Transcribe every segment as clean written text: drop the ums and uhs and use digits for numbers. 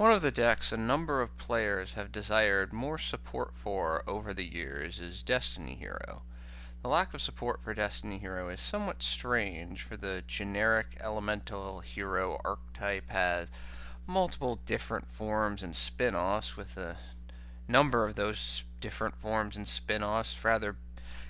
One of the decks a number of players have desired more support for over the years is Destiny Hero. The lack of support for Destiny Hero is somewhat strange, for the generic elemental hero archetype has multiple different forms and spin-offs, with a number of those different forms and spin-offs rather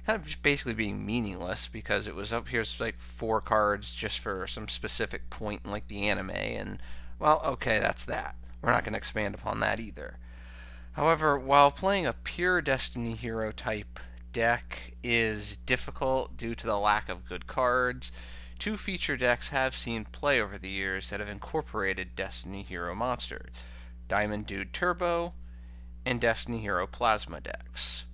kind of just basically being meaningless, because it was up here's like 4 cards just for some specific point in like the anime, and well, okay, that's that. We're not going to expand upon that either. However, while playing a pure Destiny Hero type deck is difficult due to the lack of good cards, 2 feature decks have seen play over the years that have incorporated Destiny Hero monsters: Diamond Dude Turbo and Destiny Hero Plasma decks.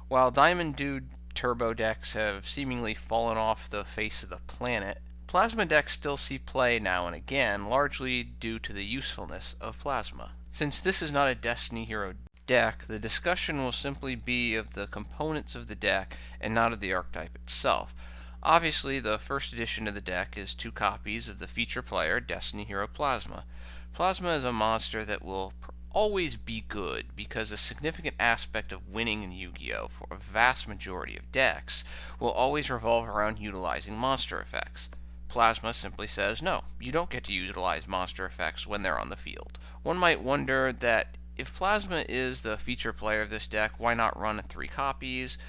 While Diamond Dude Turbo decks have seemingly fallen off the face of the planet, Plasma decks still see play now and again, largely due to the usefulness of Plasma. Since this is not a Destiny Hero deck, the discussion will simply be of the components of the deck and not of the archetype itself. Obviously, the first addition to the deck is 2 copies of the feature player, Destiny Hero Plasma. Plasma is a monster that will always be good, because a significant aspect of winning in Yu-Gi-Oh! For a vast majority of decks will always revolve around utilizing monster effects. Plasma simply says, no, you don't get to utilize monster effects when they're on the field. One might wonder that if Plasma is the feature player of this deck, why not run 3 copies?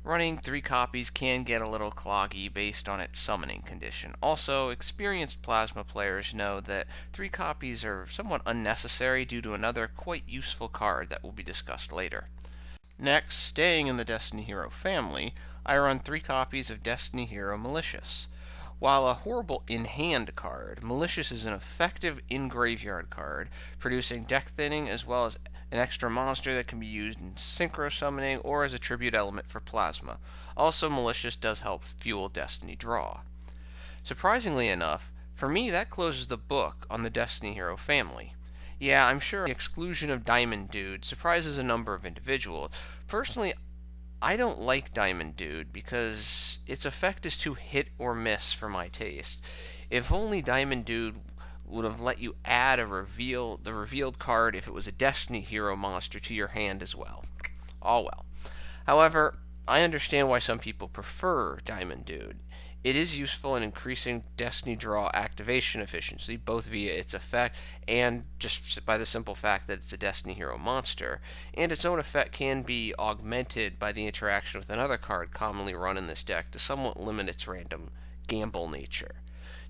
Running 3 copies can get a little cloggy based on its summoning condition. Also, experienced Plasma players know that 3 copies are somewhat unnecessary due to another quite useful card that will be discussed later. Next, staying in the Destiny Hero family, I run 3 copies of Destiny Hero Malicious. While a horrible in-hand card, Malicious is an effective in-graveyard card, producing deck thinning as well as an extra monster that can be used in synchro summoning or as a tribute element for Plasma. Also, Malicious does help fuel Destiny draw. Surprisingly enough, for me that closes the book on the Destiny Hero family. Yeah, I'm sure the exclusion of Diamond Dude surprises a number of individuals. Personally, I don't like Diamond Dude because its effect is too hit or miss for my taste. If only Diamond Dude would have let you add the revealed card if it was a Destiny Hero monster to your hand as well. All well. However, I understand why some people prefer Diamond Dude. It is useful in increasing Destiny draw activation efficiency, both via its effect and just by the simple fact that it's a Destiny Hero monster, and its own effect can be augmented by the interaction with another card commonly run in this deck to somewhat limit its random gamble nature.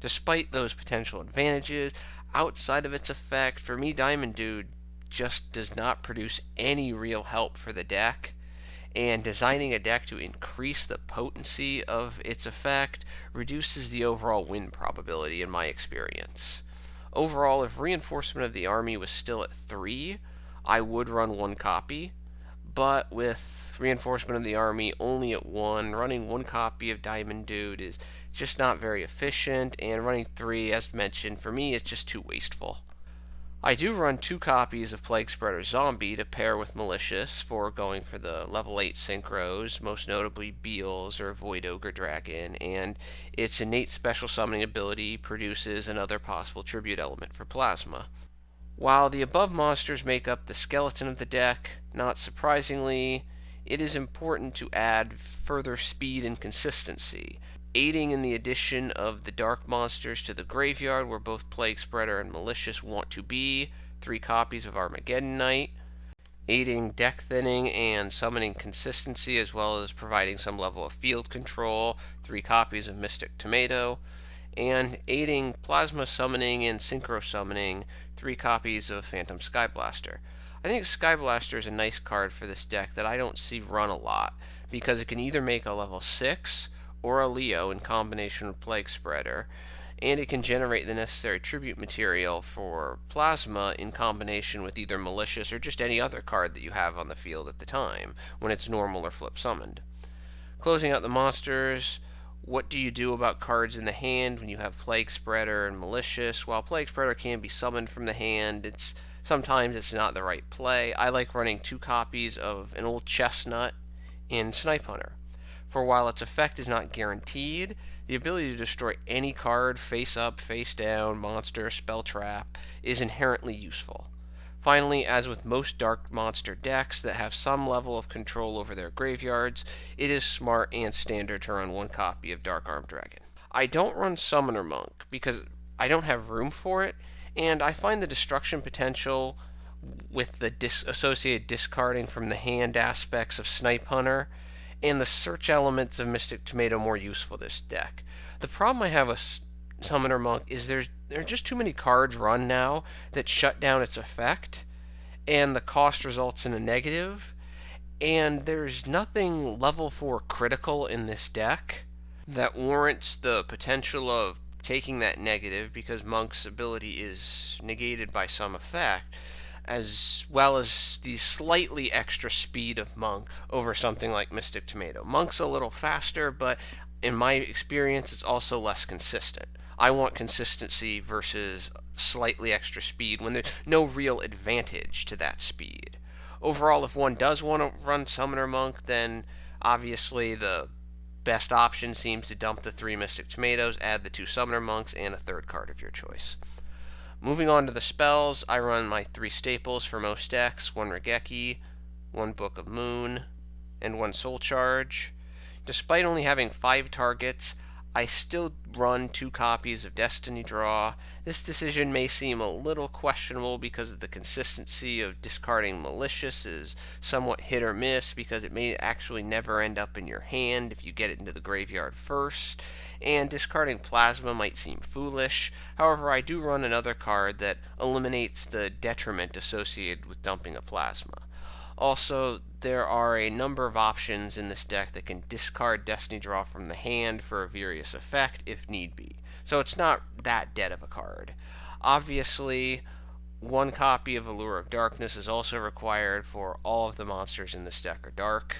Despite those potential advantages, outside of its effect, for me Diamond Dude just does not produce any real help for the deck, and designing a deck to increase the potency of its effect reduces the overall win probability in my experience. Overall, if Reinforcement of the Army was still at 3, I would run 1 copy, but with Reinforcement of the Army only at 1, running 1 copy of Diamond Dude is just not very efficient, and running 3, as mentioned, for me is just too wasteful. I do run 2 copies of Plaguespreader Zombie to pair with Malicious for going for the level 8 synchros, most notably Beelze or Void Ogre Dragon, and its innate special summoning ability produces another possible tribute element for Plasma. While the above monsters make up the skeleton of the deck, not surprisingly, it is important to add further speed and consistency, aiding in the addition of the dark monsters to the graveyard where both Plaguespreader and Malicious want to be, 3 copies of Armageddon Knight, aiding deck thinning and summoning consistency as well as providing some level of field control, 3 copies of Mystic Tomato, and aiding Plasma summoning and synchro summoning, 3 copies of Phantom Skyblaster. I think Skyblaster is a nice card for this deck that I don't see run a lot, because it can either make a level 6 or a Leo in combination with Plaguespreader, and it can generate the necessary tribute material for Plasma in combination with either Malicious or just any other card that you have on the field at the time, when it's normal or flip summoned. Closing out the monsters, what do you do about cards in the hand when you have Plaguespreader and Malicious? While Plaguespreader can be summoned from the hand, sometimes it's not the right play. I like running 2 copies of an old chestnut in Snipe Hunter. For while its effect is not guaranteed, the ability to destroy any card, face up, face down, monster, spell trap, is inherently useful. Finally, as with most dark monster decks that have some level of control over their graveyards, it is smart and standard to run one copy of Dark Armed Dragon. I don't run Summoner Monk because I don't have room for it, and I find the destruction potential with the associated discarding from the hand aspects of Snipe Hunter and the search elements of Mystic Tomato more useful this deck. The problem I have with Summoner Monk is there are just too many cards run now that shut down its effect, and the cost results in a negative, and there's nothing level 4 critical in this deck that warrants the potential of taking that negative because Monk's ability is negated by some effect, as well as the slightly extra speed of Monk over something like Mystic Tomato. Monk's a little faster, but in my experience, it's also less consistent. I want consistency versus slightly extra speed when there's no real advantage to that speed. Overall, if one does want to run Summoner Monk, then obviously the best option seems to dump the 3 Mystic Tomatoes, add the 2 Summoner Monks, and a third card of your choice. Moving on to the spells, I run my 3 staples for most decks, 1 Raigeki, 1 Book of Moon, and 1 Soul Charge. Despite only having 5 targets, I still run 2 copies of Destiny Draw. This decision may seem a little questionable because of the consistency of discarding Malicious is somewhat hit or miss because it may actually never end up in your hand if you get it into the graveyard first, and discarding Plasma might seem foolish. However, I do run another card that eliminates the detriment associated with dumping a Plasma. Also, there are a number of options in this deck that can discard Destiny Draw from the hand for a various effect if need be. So it's not that dead of a card. Obviously, 1 copy of Allure of Darkness is also required for all of the monsters in this deck are dark.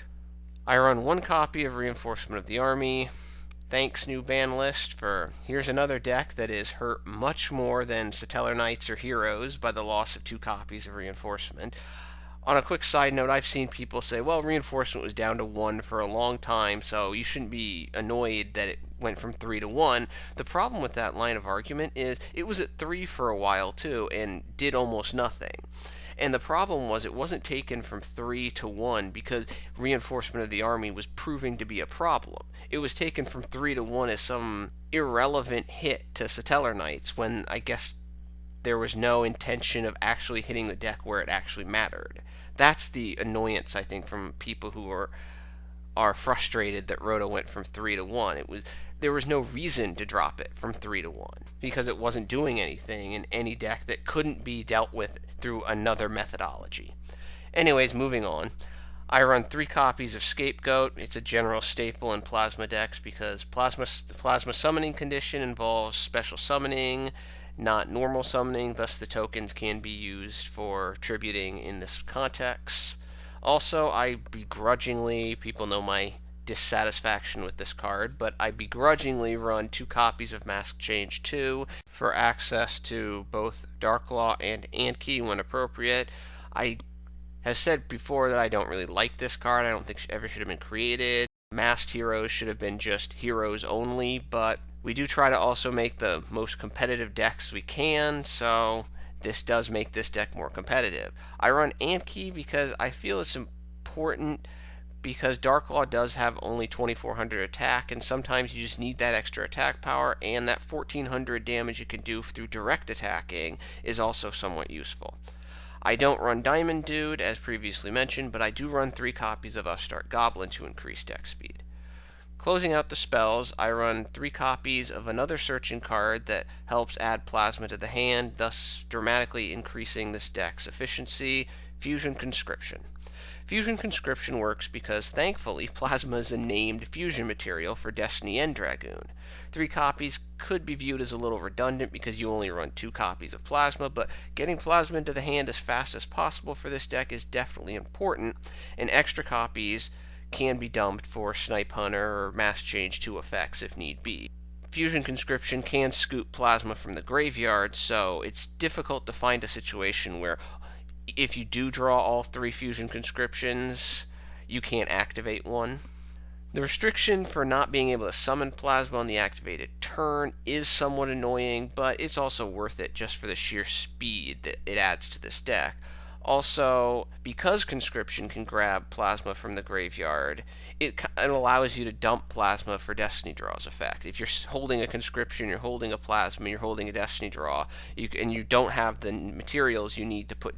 I run 1 copy of Reinforcement of the Army. Thanks, new ban list, for here's another deck that is hurt much more than Satellar Knights or Heroes by the loss of 2 copies of Reinforcement. On a quick side note, I've seen people say, well, Reinforcement was down to 1 for a long time, so you shouldn't be annoyed that it went from 3 to 1. The problem with that line of argument is it was at 3 for a while, too, and did almost nothing. And the problem was it wasn't taken from 3 to 1 because Reinforcement of the Army was proving to be a problem. It was taken from 3 to 1 as some irrelevant hit to Satellar Knights when I guess there was no intention of actually hitting the deck where it actually mattered. That's the annoyance, I think, from people who are frustrated that Rhoda went from 3 to 1. There was no reason to drop it from 3 to 1 because it wasn't doing anything in any deck that couldn't be dealt with through another methodology. Anyways, moving on. I run 3 copies of Scapegoat. It's a general staple in Plasma decks because the Plasma summoning condition involves special summoning, not normal summoning, thus the tokens can be used for tributing in this context. Also, I begrudgingly, people know my dissatisfaction with this card, but I begrudgingly run 2 copies of Mask Change 2 for access to both Darklaw and Anki when appropriate. I have said before that I don't really like this card. I don't think it ever should have been created. Masked heroes should have been just heroes only, but we do try to also make the most competitive decks we can, so this does make this deck more competitive. I run Anki because I feel it's important because Darklaw does have only 2400 attack, and sometimes you just need that extra attack power, and that 1400 damage you can do through direct attacking is also somewhat useful. I don't run Diamond Dude, as previously mentioned, but I do run 3 copies of Upstart Goblin to increase deck speed. Closing out the spells, I run 3 copies of another searching card that helps add Plasma to the hand, thus dramatically increasing this deck's efficiency, Fusion Conscription. Fusion Conscription works because, thankfully, Plasma is a named fusion material for Destiny End Dragoon. 3 copies could be viewed as a little redundant because you only run 2 copies of Plasma, but getting Plasma into the hand as fast as possible for this deck is definitely important, and extra copies can be dumped for Snipe Hunter or Mass Change 2 effects if need be. Fusion Conscription can scoop Plasma from the graveyard, so it's difficult to find a situation where if you do draw all 3 Fusion Conscriptions, you can't activate one. The restriction for not being able to summon Plasma on the activated turn is somewhat annoying, but it's also worth it just for the sheer speed that it adds to this deck. Also, because Conscription can grab plasma from the graveyard, it allows you to dump plasma for Destiny Draw's effect. If you're holding a Conscription, you're holding a plasma, you're holding a Destiny Draw, and you don't have the materials you need to put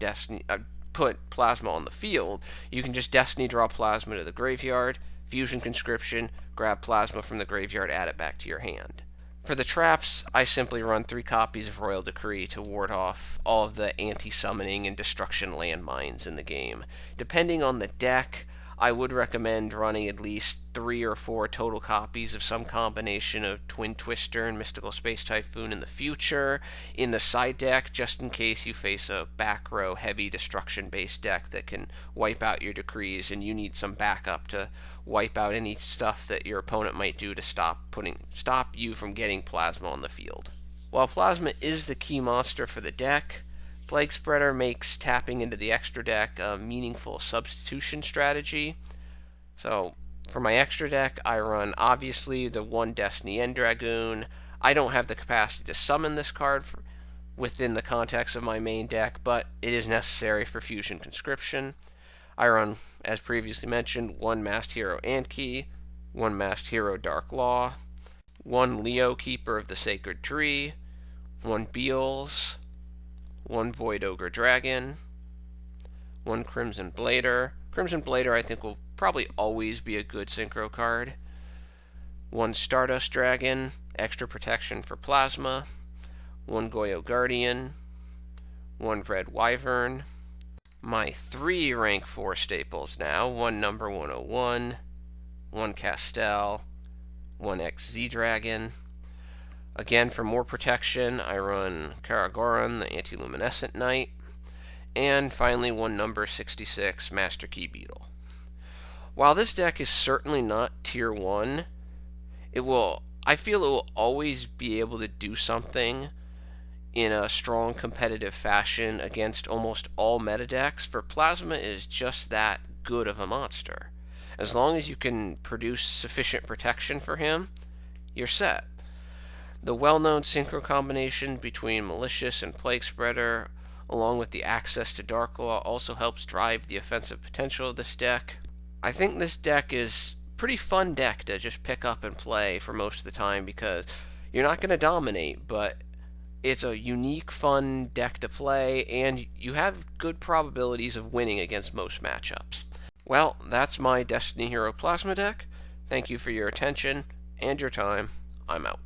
plasma on the field, you can just Destiny Draw plasma to the graveyard, Fusion Conscription, grab plasma from the graveyard, add it back to your hand. For the traps, I simply run 3 copies of Royal Decree to ward off all of the anti-summoning and destruction landmines in the game. Depending on the deck, I would recommend running at least 3 or 4 total copies of some combination of Twin Twister and Mystical Space Typhoon in the future, in the side deck, just in case you face a back row heavy destruction-based deck that can wipe out your decrees and you need some backup to wipe out any stuff that your opponent might do to stop you from getting plasma on the field. While plasma is the key monster for the deck, Plaguespreader makes tapping into the extra deck a meaningful substitution strategy. So, for my extra deck, I run, obviously, the 1 Destiny End Dragoon. I don't have the capacity to summon this card within the context of my main deck, but it is necessary for Fusion Conscription. I run, as previously mentioned, 1 Masked Hero Anki, 1 Masked Hero Dark Law, 1 Leo Keeper of the Sacred Tree, 1 Beelze, 1 Void Ogre Dragon, 1 Crimson Blader. Crimson Blader I think will probably always be a good synchro card. 1 Stardust Dragon, extra protection for plasma, 1 Goyo Guardian, 1 Red Wyvern. My 3 rank 4 staples now, 1 number 101, 1 Castel, 1 XZ Dragon. Again, for more protection, I run Cairngorgon, the Antiluminescent Knight, and finally 1 number 66 Master Key Beetle. While this deck is certainly not tier 1, I feel it will always be able to do something in a strong competitive fashion against almost all meta decks, for Plasma is just that good of a monster. As long as you can produce sufficient protection for him, you're set. The well-known synchro combination between Malicious and Plaguespreader, along with the access to Dark Law, also helps drive the offensive potential of this deck. I think this deck is a pretty fun deck to just pick up and play for most of the time, because you're not going to dominate, but it's a unique, fun deck to play, and you have good probabilities of winning against most matchups. Well, that's my Destiny Hero Plasma deck. Thank you for your attention and your time. I'm out.